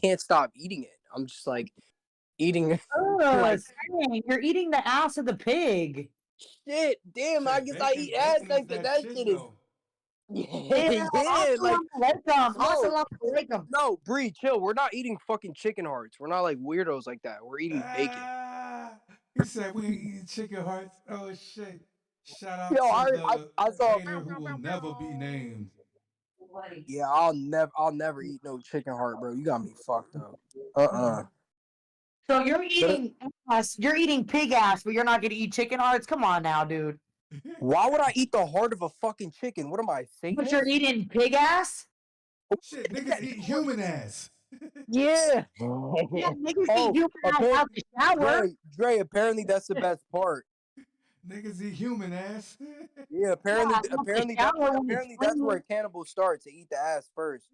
can't stop eating it. I'm just like eating Oh, like dang, you're eating the ass of the pig. shit. Damn, I Shit, guess I eat ass bacon is like that. that That shit shit is though. Yeah, yeah, like assalamu alaikum. no, Assalamu alaikum. no, Bree, chill. We're not eating fucking chicken hearts. We're not like weirdos like that. We're eating bacon. Ah, he said we ain't eating chicken hearts. Oh shit! Shout out Yo, to I the I saw. hater who will never be named. Yeah, I'll never eat no chicken heart, bro. You got me fucked up. So you're But eating ass, you're eating pig ass, but you're not gonna eat chicken hearts? Come on now, dude. why would I eat the heart of a fucking chicken? What am I, But you're Satanist? eating pig ass? Shit, niggas eat human ass. Yeah. Yeah, niggas eat Oh, human ass out apparently, the shower. Dre. Apparently, that's the best part. Niggas eat human ass. Yeah. Yeah, Apparently, out the shower when it's apparently that's clean. where cannibals start to eat the ass first.